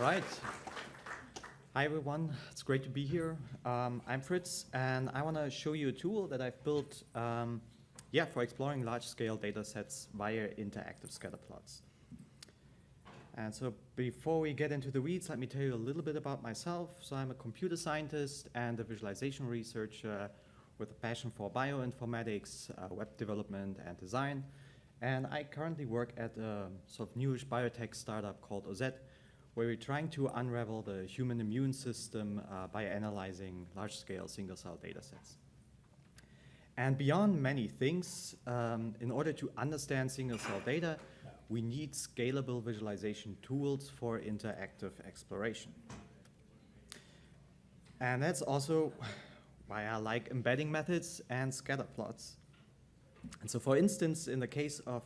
right. Hi, everyone. It's great to be here. I'm Fritz, and I want to show you a tool that I've built for exploring large-scale data sets via interactive scatter plots. And so before we get into the weeds, let me tell you a little bit about myself. So I'm a computer scientist and a visualization researcher with a passion for bioinformatics, web development, and design. And I currently work at a sort of newish biotech startup called OZ, where we're trying to unravel the human immune system by analyzing large-scale single-cell data sets. And beyond many things, in order to understand single-cell data, we need scalable visualization tools for interactive exploration. And that's also why I like embedding methods and scatter plots. And so, for instance, in the case of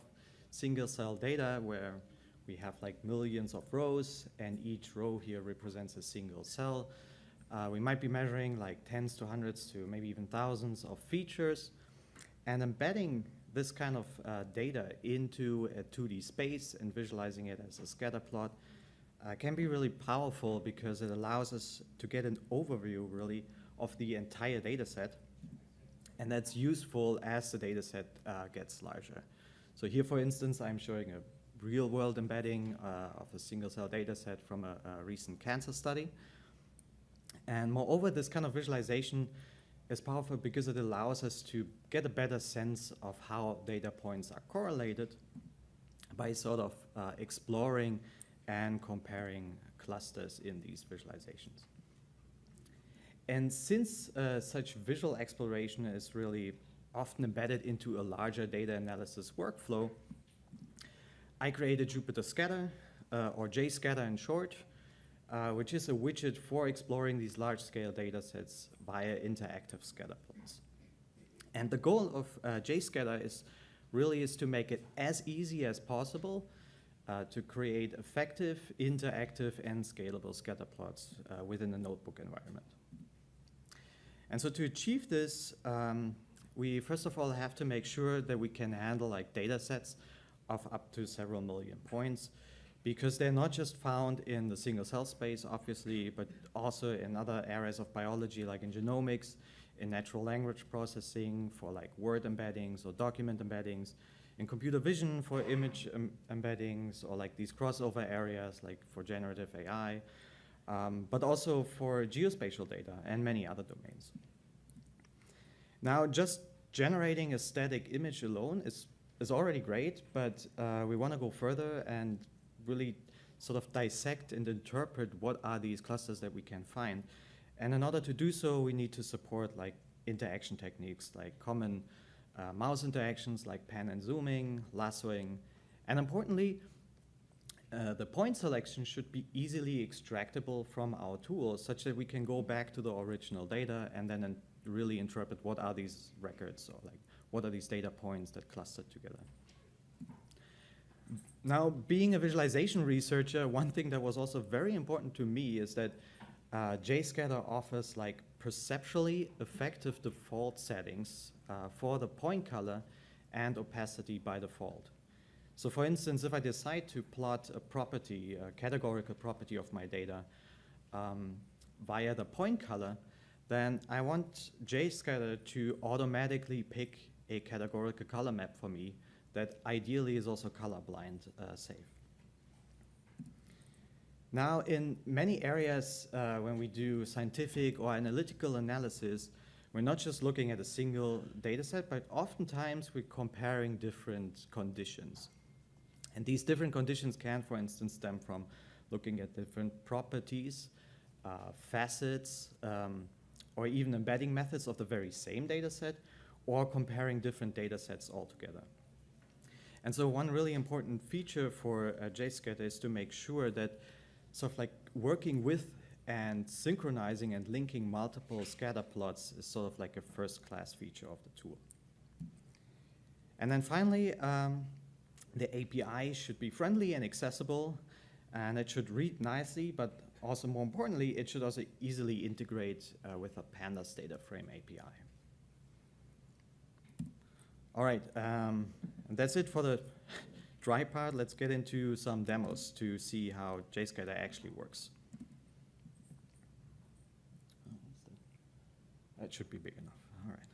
single-cell data, where we have like millions of rows, and each row here represents a single cell, we might be measuring like tens to hundreds to maybe even thousands of features, and embedding this kind of data into a 2D space and visualizing it as a scatter plot can be really powerful because it allows us to get an overview really of the entire data set, and that's useful as the data set gets larger. So here, for instance, I'm showing a real-world embedding of a single-cell data set from a recent cancer study. And moreover, this kind of visualization is powerful because it allows us to get a better sense of how data points are correlated by sort of exploring and comparing clusters in these visualizations. And since such visual exploration is really often embedded into a larger data analysis workflow, I created Jupyter-Scatter, or JScatter in short, which is a widget for exploring these large-scale data sets via interactive scatter plots. And the goal of JScatter is to make it as easy as possible to create effective, interactive, and scalable scatter plots within a notebook environment. And so to achieve this, we first of all have to make sure that we can handle like data sets of up to several million points, because they're not just found in the single cell space, obviously, but also in other areas of biology, like in genomics, in natural language processing for like word embeddings or document embeddings, in computer vision for image embeddings, or like these crossover areas like for generative AI, but also for geospatial data and many other domains. Now, just generating a static image alone is already great, but we want to go further and really sort of dissect and interpret what are these clusters that we can find. And in order to do so, we need to support like interaction techniques like common mouse interactions like pan and zooming, lassoing, and importantly, the point selection should be easily extractable from our tools such that we can go back to the original data and then really interpret what are these records, or like what are these data points that clustered together. Now, being a visualization researcher, one thing that was also very important to me is that JScatter offers like perceptually effective default settings for the point color and opacity by default. So for instance, if I decide to plot a property, a categorical property of my data via the point color, then I want JScatter to automatically pick a categorical color map for me that ideally is also colorblind safe. Now, in many areas, when we do scientific or analytical analysis, we're not just looking at a single data set, but oftentimes we're comparing different conditions. And these different conditions can, for instance, stem from looking at different properties, facets, or even embedding methods of the very same data set, or comparing different data sets altogether. And so one really important feature for JScatter is to make sure that sort of like working with and synchronizing and linking multiple scatter plots is sort of like a first-class feature of the tool. And then finally, the API should be friendly and accessible, and it should read nicely, but also more importantly, it should also easily integrate with a Pandas DataFrame API. All right, and that's it for the dry part, let's get into some demos to see how JScatter actually works. That should be big enough. All right.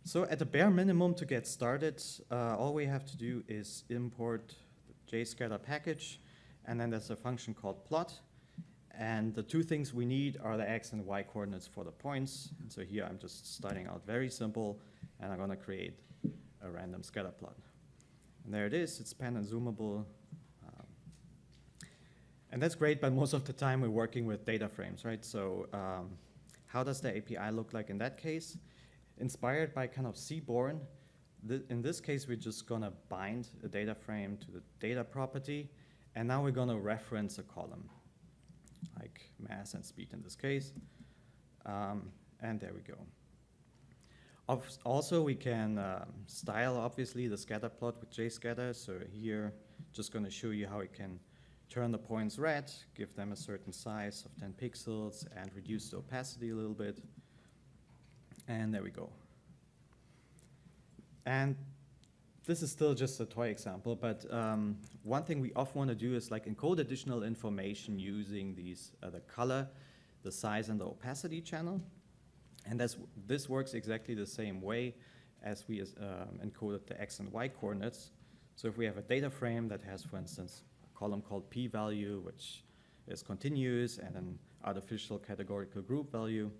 So at the bare minimum to get started, all we have to do is import the JScatter package, and then there's a function called plot. And the two things we need are the x and y coordinates for the points. And so here I'm just starting out very simple, and I'm going to create a random scatter plot. And there it is. It's pan and zoomable. And that's great, but most of the time we're working with data frames, right? So how does the API look like in that case? Inspired by kind of Seaborn, in this case, we're just going to bind a data frame to the data property, and now we're going to reference a column, like mass and speed in this case. And there we go. Also, we can style, obviously, the scatter plot with JScatter. So here, just going to show you how we can turn the points red, give them a certain size of 10 pixels, and reduce the opacity a little bit. And there we go. And this is still just a toy example, but one thing we often want to do is like encode additional information using these the color, the size, and the opacity channel. And this works exactly the same way as we encoded the x and y coordinates. So if we have a data frame that has, for instance, a column called p-value, which is continuous, and an artificial categorical group value,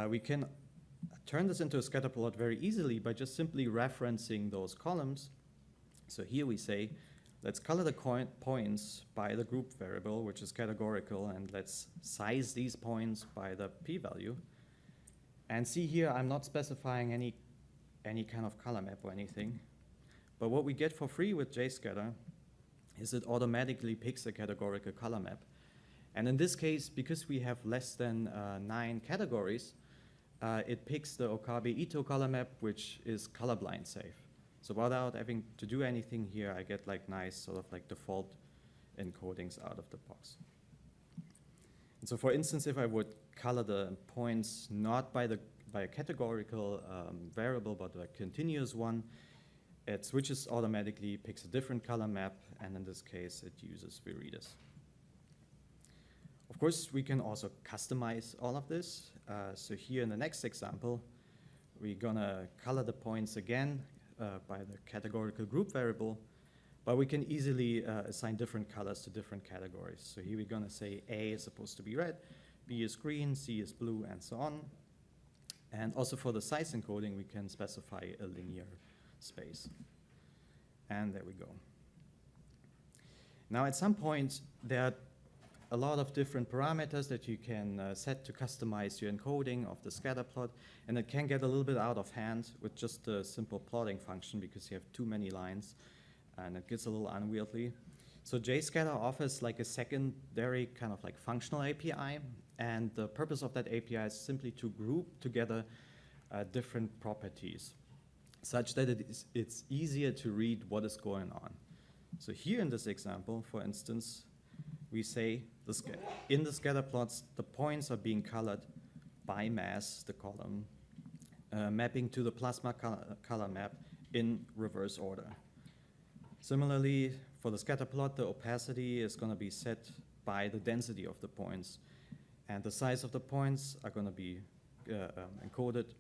we can turn this into a scatter plot very easily by just simply referencing those columns. So here we say, let's color the points by the group variable, which is categorical, and let's size these points by the p-value. And see here, I'm not specifying any kind of color map or anything. But what we get for free with JScatter is it automatically picks a categorical color map. And in this case, because we have less than 9 categories, it picks the Okabe-Ito color map, which is colorblind safe. So without having to do anything here, I get like nice sort of like default encodings out of the box. And so for instance, if I would color the points not by a categorical variable, but a continuous one, it switches automatically, picks a different color map, and in this case, it uses Viridis. Of course, we can also customize all of this. So here in the next example, we're gonna color the points again by the categorical group variable, but we can easily assign different colors to different categories. So here we're gonna say A is supposed to be red, B is green, C is blue, and so on. And also for the size encoding, we can specify a linear space. And there we go. Now at some point, there are a lot of different parameters that you can set to customize your encoding of the scatter plot, and it can get a little bit out of hand with just a simple plotting function because you have too many lines, and it gets a little unwieldy. So JScatter offers like a secondary kind of like functional API, and the purpose of that API is simply to group together different properties, such that it's easier to read what is going on. So here in this example, for instance, we say in the scatter plots, the points are being colored by mass, the column, mapping to the plasma color map in reverse order. Similarly, for the scatter plot, the opacity is going to be set by the density of the points, and the size of the points are going to be encoded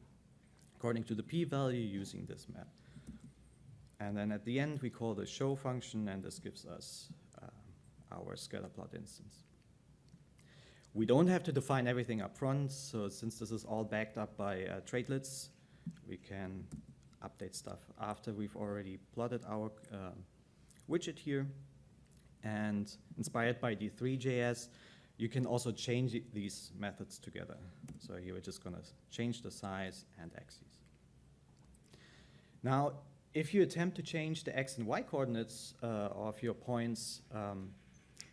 according to the p-value using this map. And then at the end, we call the show function, and this gives us our scatterplot instance. We don't have to define everything up front, so since this is all backed up by tradelets, we can update stuff after we've already plotted our widget here. And inspired by D3.js, you can also change these methods together. So here we're just going to change the size and axes. Now, if you attempt to change the x and y coordinates of your points,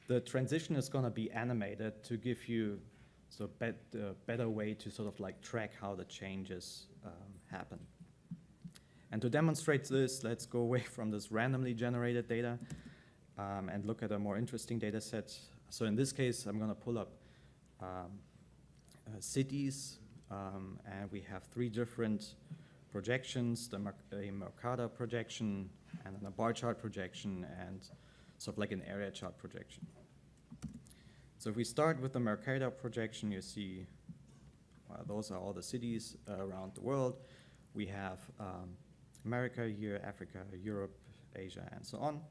the transition is going to be animated to give you a better way to sort of like track how the changes happen. And to demonstrate this, let's go away from this randomly generated data and look at a more interesting data set. So in this case, I'm going to pull up cities, and we have 3 different projections, a Mercator projection, and then a bar chart projection, and sort of like an area chart projection. So if we start with the Mercator projection, you see those are all the cities around the world. We have America here, Africa, Europe, Asia, and so on.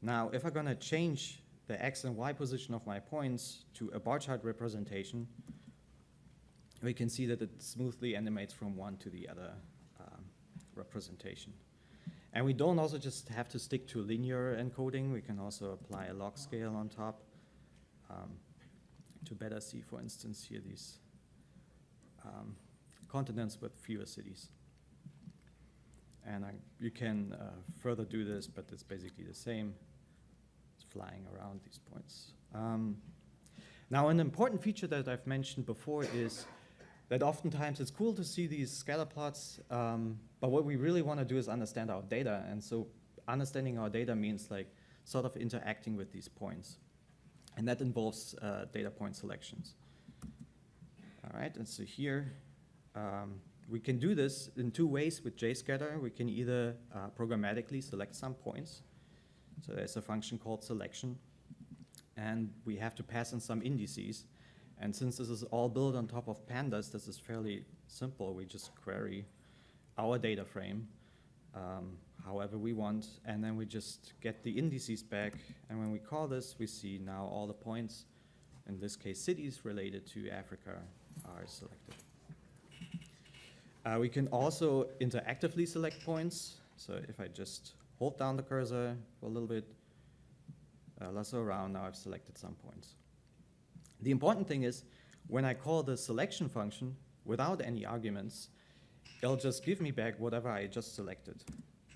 Now, if I'm going to change the X and Y position of my points to a bar chart representation, we can see that it smoothly animates from one to the other representation. And we don't also just have to stick to linear encoding. We can also apply a log scale on top to better see, for instance, here these continents with fewer cities. And you can further do this, but it's basically the same. It's flying around these points. Now, an important feature that I've mentioned before is that oftentimes it's cool to see these scatter plots, but what we really want to do is understand our data. And so understanding our data means like sort of interacting with these points. And that involves data point selections. All right, and so here, we can do this in two ways with JScatter. We can either programmatically select some points. So there's a function called selection, and we have to pass in some indices. And since this is all built on top of Pandas, this is fairly simple. We just query our data frame however we want, and then we just get the indices back. And when we call this, we see now all the points, in this case cities related to Africa, are selected. We can also interactively select points. So if I just hold down the cursor for a little bit, lasso around, now I've selected some points. The important thing is, when I call the selection function without any arguments, it'll just give me back whatever I just selected.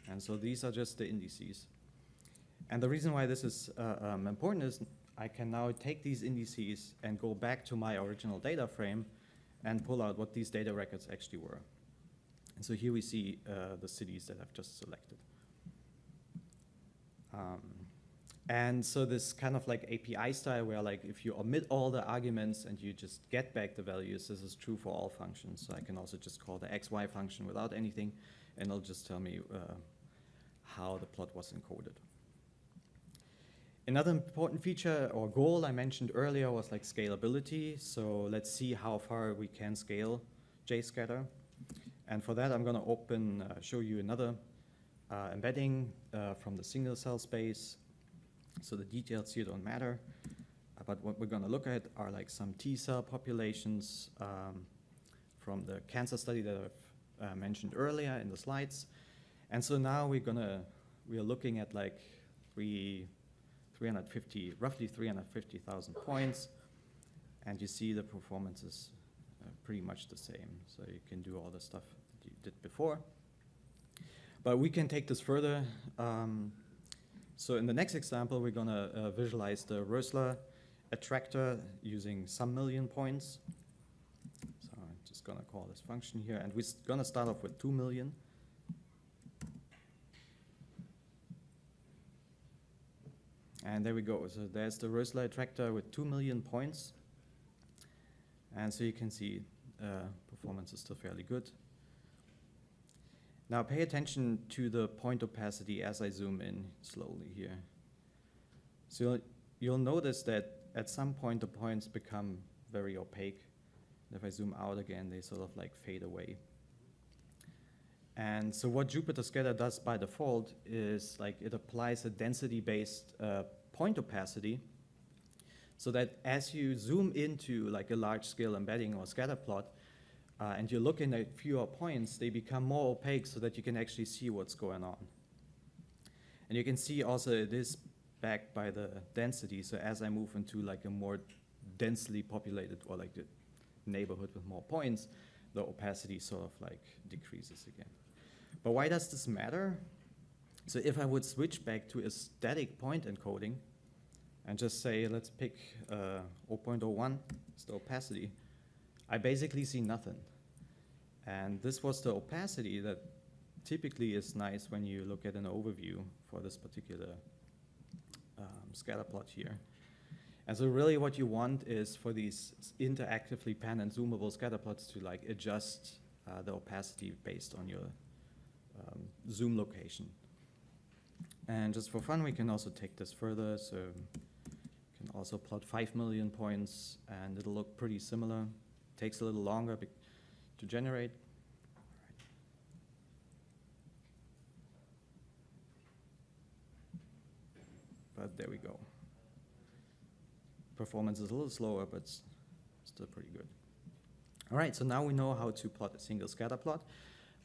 And so these are just the indices. And the reason why this is important is I can now take these indices and go back to my original data frame and pull out what these data records actually were. And so here we see the cities that I've just selected. And so this kind of like API style where like if you omit all the arguments and you just get back the values, this is true for all functions. So I can also just call the XY function without anything, and it'll just tell me how the plot was encoded. Another important feature or goal I mentioned earlier was like scalability. So let's see how far we can scale JScatter. And for that, I'm going to show you another embedding from the single cell space. So the details here don't matter. But what we're going to look at are like some T-cell populations from the cancer study that I've mentioned earlier in the slides. And so now we are looking at like roughly 350,000 points. And you see the performance is pretty much the same. So you can do all the stuff that you did before. But we can take this further. So in the next example, we're going to visualize the Rösler attractor using some million points. So I'm just going to call this function here. And we're going to start off with 2 million. And there we go. So there's the Rösler attractor with 2 million points. And so you can see performance is still fairly good. Now pay attention to the point opacity as I zoom in slowly here. So you'll notice that at some point the points become very opaque. And if I zoom out again, they sort of like fade away. And so what Jupyter-Scatter does by default is like it applies a density-based point opacity so that as you zoom into like a large-scale embedding or scatter plot, and you're looking at fewer points, they become more opaque so that you can actually see what's going on. And you can see also it is backed by the density. So as I move into like a more densely populated or like the neighborhood with more points, the opacity sort of like decreases again. But why does this matter? So if I would switch back to a static point encoding and just say, let's pick 0.01 as the opacity, I basically see nothing. And this was the opacity that typically is nice when you look at an overview for this particular scatter plot here. And so really what you want is for these interactively pan and zoomable scatter plots to like adjust the opacity based on your zoom location. And just for fun, we can also take this further. So you can also plot 5 million points, and it'll look pretty similar. Takes a little longer to generate. But there we go. Performance is a little slower, but still pretty good. All right, so now we know how to plot a single scatter plot.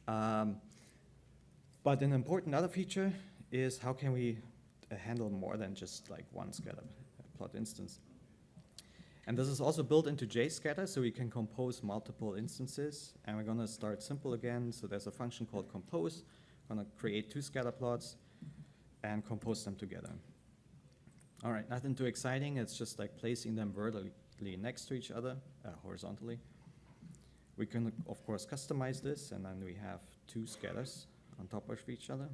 But an important other feature is how can we handle more than just like one scatter plot instance. And this is also built into JScatter, so we can compose multiple instances. And we're going to start simple again. So there's a function called compose. I'm going to create 2 scatter plots and compose them together. All right, nothing too exciting. It's just like placing them vertically next to each other, horizontally. We can, of course, customize this, and then we have 2 scatters on top of each other.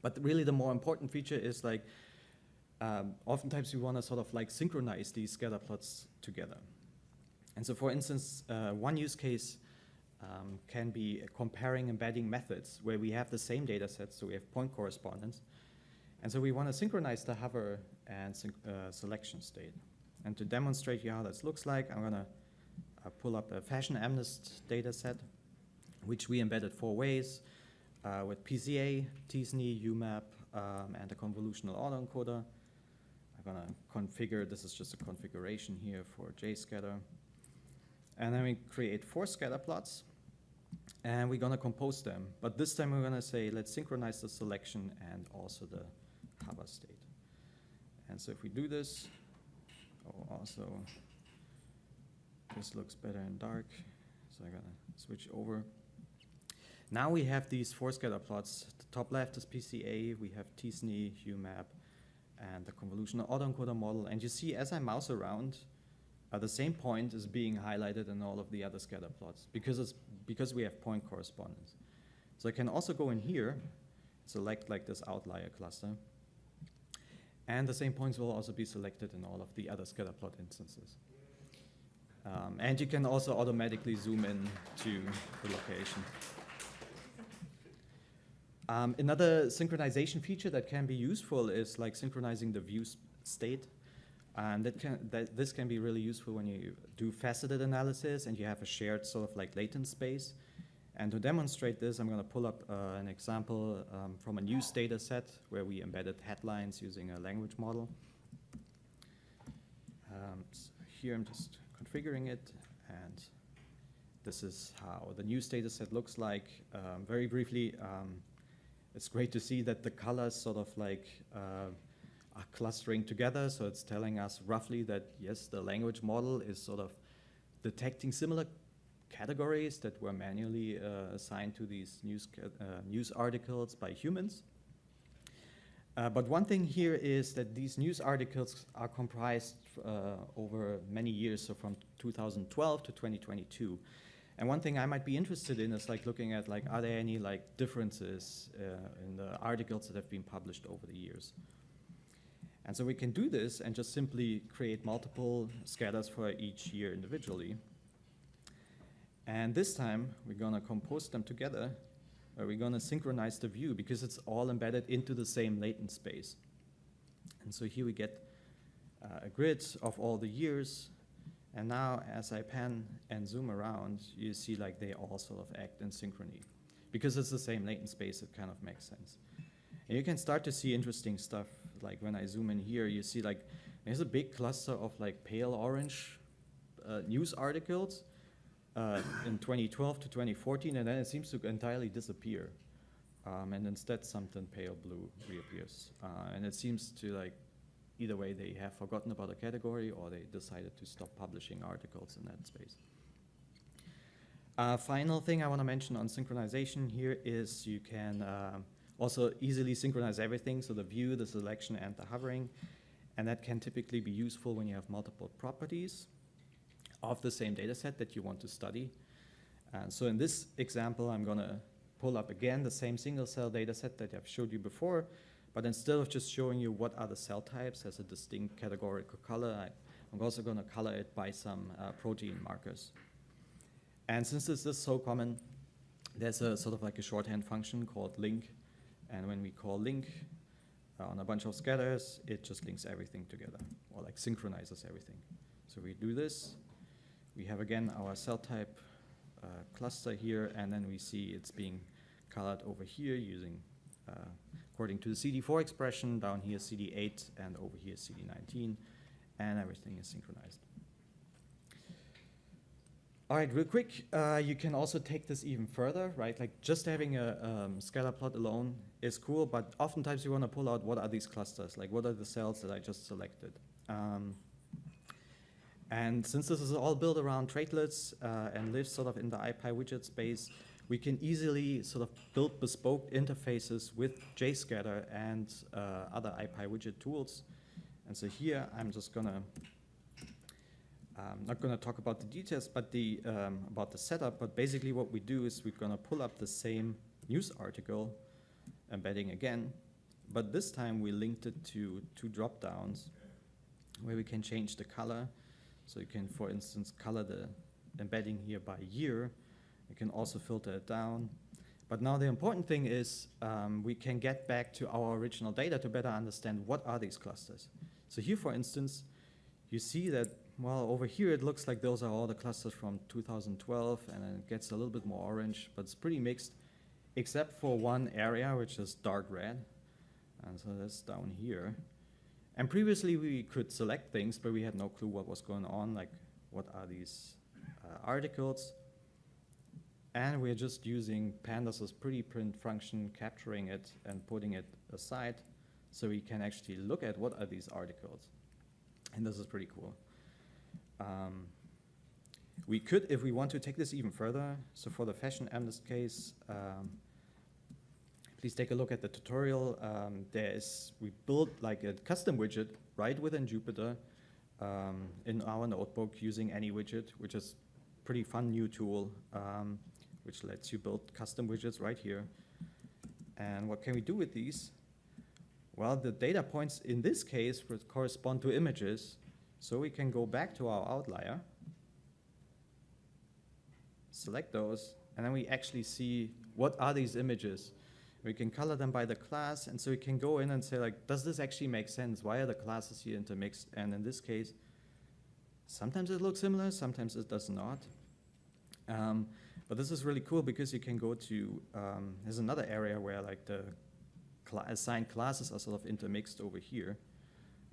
But really the more important feature is like, oftentimes we want to sort of like synchronize these scatter plots together. And so for instance, one use case can be comparing embedding methods where we have the same data set, so we have point correspondence. And so we want to synchronize the hover and selection state. And to demonstrate you how this looks like, I'm going to pull up a fashion amnest data set, which we embedded 4 ways. With PCA, TSNE, UMAP, and a convolutional autoencoder. I'm going to configure, this is just a configuration here for JScatter. And then we create 4 scatter plots, and we're going to compose them. But this time we're going to say, let's synchronize the selection and also the hover state. And so if we do this, also, this looks better in dark. So I'm going to switch over. Now we have these 4 scatter plots. The top left is PCA, we have TSNE, UMAP, and the convolutional autoencoder model. And you see, as I mouse around, the same point is being highlighted in all of the other scatter plots because we have point correspondence. So I can also go in here, select like this outlier cluster, and the same points will also be selected in all of the other scatter plot instances. And you can also automatically zoom in to the location. Another synchronization feature that can be useful is like synchronizing the view state. And this can be really useful when you do faceted analysis and you have a shared sort of like latent space. And to demonstrate this, I'm going to pull up an example from a news data set where we embedded headlines using a language model. So here I'm just configuring it, and this is how the news data set looks like. Very briefly, it's great to see that the colors sort of like are clustering together. So it's telling us roughly that, yes, the language model is sort of detecting similar categories that were manually assigned to these news articles by humans. But one thing here is that these news articles are comprised over many years, so from 2012 to 2022. And one thing I might be interested in is like looking at like, are there any like differences in the articles that have been published over the years? And so we can do this and just simply create multiple scatters for each year individually. And this time we're going to compose them together, where we're going to synchronize the view because it's all embedded into the same latent space. And so here we get a grid of all the years. And now as I pan and zoom around, you see like they all sort of act in synchrony. Because it's the same latent space, it kind of makes sense. And you can start to see interesting stuff. Like when I zoom in here, you see like there's a big cluster of like pale orange news articles in 2012 to 2014, and then it seems to entirely disappear. And instead something pale blue reappears. And it seems to like, either way, they have forgotten about a category or they decided to stop publishing articles in that space. Final thing I want to mention on synchronization here is you can also easily synchronize everything, so the view, the selection, and the hovering. And that can typically be useful when you have multiple properties of the same data set that you want to study. So in this example, I'm going to pull up again the same single cell data set that I've showed you before. But instead of just showing you what are the cell types as a distinct categorical color, I'm also going to color it by some protein markers. And since this is so common, there's a sort of like a shorthand function called link. And when we call link on a bunch of scatters, it just links everything together, or like synchronizes everything. So we do this. We have again our cell type cluster here, and then we see it's being colored over here using, according to the CD4 expression, down here CD8, and over here CD19, and everything is synchronized. All right, real quick, you can also take this even further, right? Like just having a scalar plot alone is cool, but oftentimes you want to pull out what are these clusters, like what are the cells that I just selected. And since this is all built around tradelets and lives sort of in the SciPy widget space, we can easily sort of build bespoke interfaces with JScatter and other SciPy widget tools. And so here I'm just gonna, not gonna talk about the details, but about the setup. But basically what we do is we're gonna pull up the same news article, embedding again, but this time we linked it to two drop-downs where we can change the color. So you can, for instance, color the embedding here by year. You can also filter it down. But now the important thing is we can get back to our original data to better understand what are these clusters. So here, for instance, you see that, well, over here it looks like those are all the clusters from 2012, and then it gets a little bit more orange, but it's pretty mixed, except for one area, which is dark red. And so that's down here. And previously we could select things, but we had no clue what was going on, like what are these articles. And we're just using Pandas' pretty print function, capturing it and putting it aside so we can actually look at what are these articles. And this is pretty cool. We could, if we want to take this even further, so for the fashion analyst case, please take a look at the tutorial. We built like a custom widget right within Jupyter in our notebook using any widget, which is a pretty fun new tool, which lets you build custom widgets right here. And what can we do with these? Well, the data points in this case would correspond to images. So we can go back to our outlier, select those, and then we actually see what are these images. We can color them by the class, and so we can go in and say, like, does this actually make sense? Why are the classes here intermixed? And in this case, sometimes it looks similar, sometimes it does not. But this is really cool because you can go to, there's another area where like the assigned classes are sort of intermixed over here.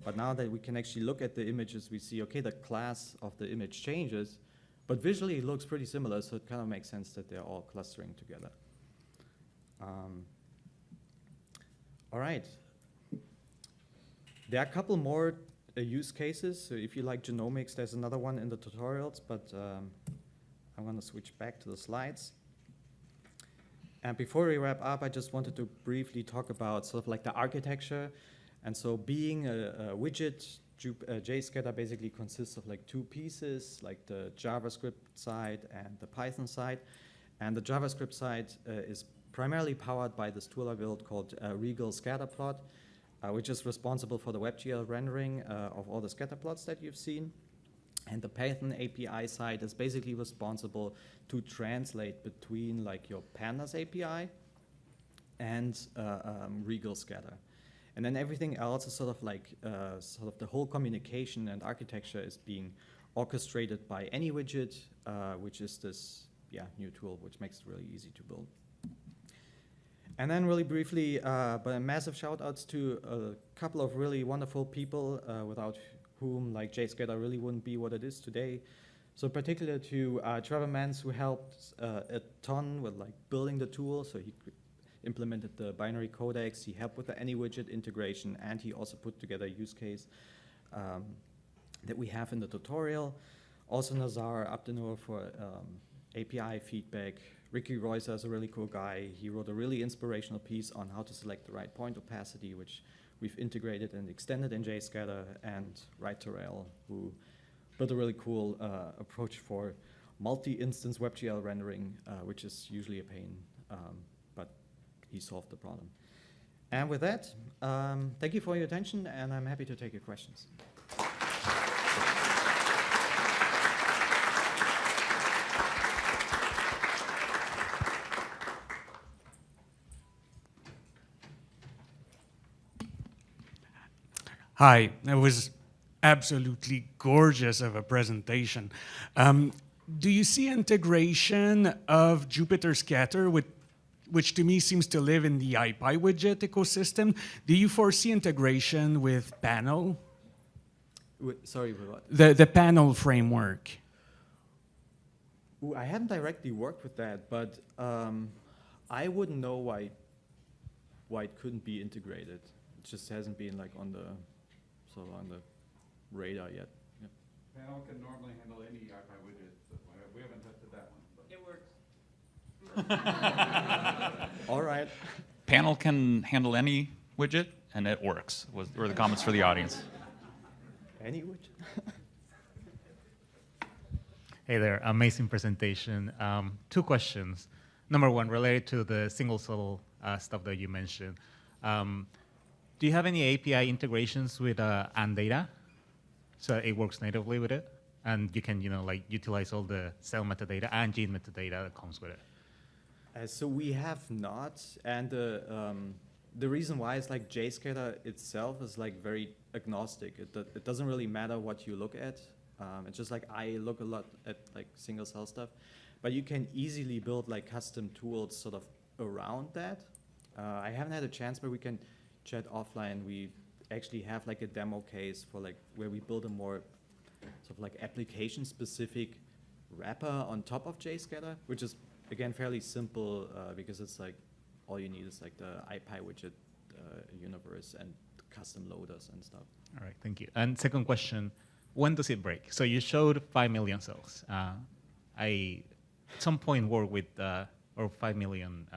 But now that we can actually look at the images, we see, okay, the class of the image changes, but visually it looks pretty similar, so it kind of makes sense that they're all clustering together. All right. There are a couple more use cases. So if you like genomics, there's another one in the tutorials, but I'm going to switch back to the slides. And before we wrap up, I just wanted to briefly talk about sort of like the architecture. And so being a widget, JScatter basically consists of like two pieces, like the JavaScript side and the Python side. And the JavaScript side is primarily powered by this tool I built called Regal Scatterplot, which is responsible for the WebGL rendering of all the scatter plots that you've seen. And the Python API side is basically responsible to translate between like your Pandas API and Regal Scatter. And then everything else is sort of like sort of the whole communication and architecture is being orchestrated by AnyWidget, which is this new tool which makes it really easy to build. And then really briefly, but a massive shout outs to a couple of really wonderful people without whom like JScatter really wouldn't be what it is today. So particularly to Trevor Mans, who helped a ton with like building the tool. So he implemented the binary codecs, he helped with the AnyWidget integration, and he also put together a use case that we have in the tutorial. Also Nazar Abdenur for API feedback. Ricky Roycer is a really cool guy. He wrote a really inspirational piece on how to select the right point opacity, which we've integrated and extended in JScatter, and Right to Rail, who built a really cool approach for multi-instance WebGL rendering, which is usually a pain, but he solved the problem. And with that, thank you for your attention, and I'm happy to take your questions. Hi, that was absolutely gorgeous of a presentation. Do you see integration of Jupyter-Scatter, which to me seems to live in the SciPy widget ecosystem? Do you foresee integration with panel? Sorry, with what? The panel framework. Ooh, I haven't directly worked with that, but I wouldn't know why it couldn't be integrated. It just hasn't been like on the radar yet. Yep. Panel can normally handle any SciPy widget. So we haven't tested that one. But. It works. All right. Panel can handle any widget, and it works, were the comments for the audience. Any widget? Hey there, amazing presentation. 2 questions. Number 1, related to the single cell stuff that you mentioned. Do you have any API integrations with data, so it works natively with it, and you can, like utilize all the cell metadata and gene metadata that comes with it? So we have not, and the reason why is like JScatter itself is like very agnostic. It doesn't really matter what you look at. It's just like I look a lot at like single cell stuff, but you can easily build like custom tools sort of around that. I haven't had a chance, but we can chat offline. We actually have like a demo case for like where we build a more sort of like application specific wrapper on top of JScatter, which is again fairly simple because it's like all you need is like the SciPy widget universe and custom loaders and stuff. All right, thank you. And second question, when does it break? So you showed 5 million cells. I at some point work with, or 5 million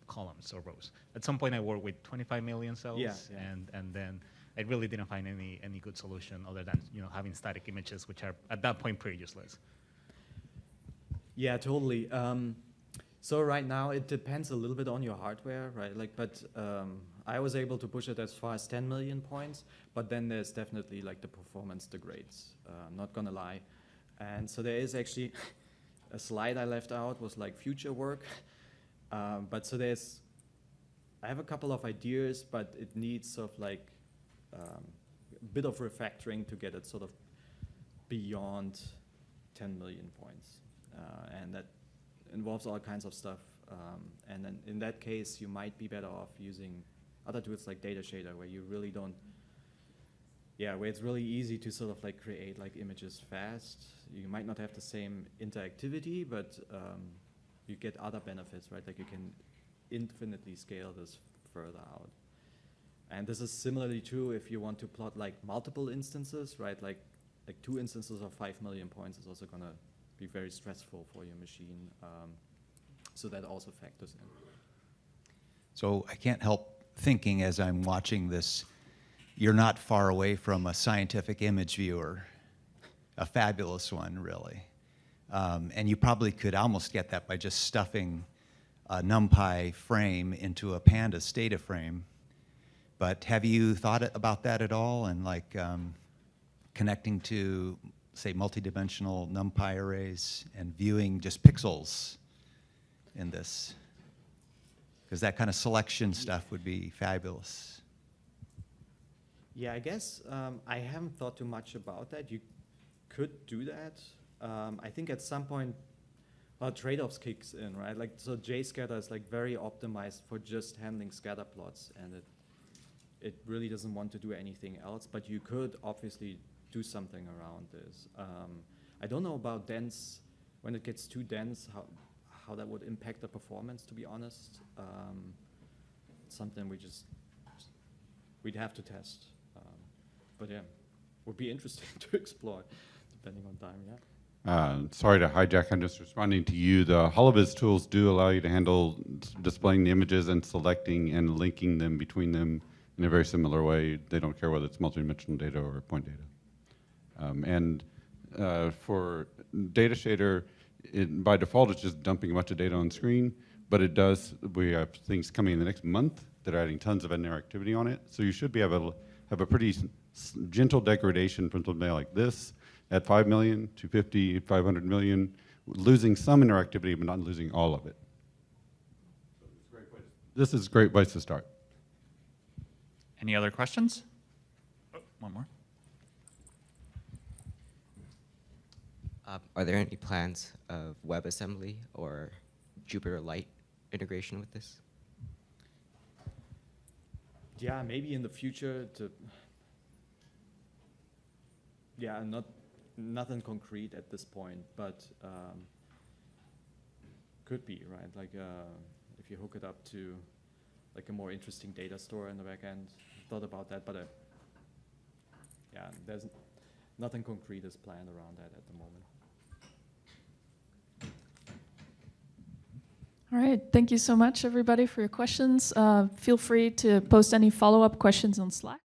columns or rows. At some point I worked with 25 million cells, yeah. And then I really didn't find any good solution other than having static images, which are at that point pretty useless. Yeah, totally. So right now it depends a little bit on your hardware, right? Like, but I was able to push it as far as 10 million points, but then there's definitely like the performance degrades. I'm not gonna lie. And so there is actually a slide I left out was like future work. But so I have a couple of ideas, but it needs sort of like a bit of refactoring to get it sort of beyond 10 million points. And that involves all kinds of stuff. And then in that case, you might be better off using other tools like Datashader, where you really don't, where it's really easy to sort of like create like images fast. You might not have the same interactivity, but you get other benefits, right? Like you can infinitely scale this further out. And this is similarly true if you want to plot like multiple instances, right? Like 2 instances of 5 million points is also gonna be very stressful for your machine. So that also factors in. So I can't help thinking as I'm watching this, you're not far away from a scientific image viewer, a fabulous one, really. And you probably could almost get that by just stuffing a NumPy frame into a Pandas data frame. But have you thought about that at all, and like connecting to, say, multidimensional NumPy arrays and viewing just pixels in this? Because that kind of selection stuff would be fabulous. Yeah, I guess I haven't thought too much about that. You could do that. I think at some point, trade-offs kicks in, right? Like, so JScatter is like very optimized for just handling scatter plots, and it really doesn't want to do anything else. But you could obviously do something around this. I don't know about dense, when it gets too dense, how that would impact the performance, to be honest. It's something we'd have to test. But yeah, would be interesting to explore, depending on time, yeah. Sorry to hijack, I'm just responding to you. The HoloViz tools do allow you to handle displaying the images and selecting and linking them between them in a very similar way. They don't care whether it's multidimensional data or point data. For Datashader, by default, it's just dumping a bunch of data on screen, but it does, we have things coming in the next month that are adding tons of interactivity on it. So you should be able to have a pretty gentle degradation from something like this at 5 million, 250, 500 million, losing some interactivity, but not losing all of it. So this is a great place to start. Any other questions? one more. Are there any plans of WebAssembly or Jupyter Lite integration with this? Yeah, maybe in the future to. Yeah, nothing concrete at this point, but could be, right? Like if you hook it up to like a more interesting data store in the back end. Thought about that, but yeah, there's nothing concrete is planned around that at the moment. All right, thank you so much, everybody, for your questions. Feel free to post any follow-up questions on Slack.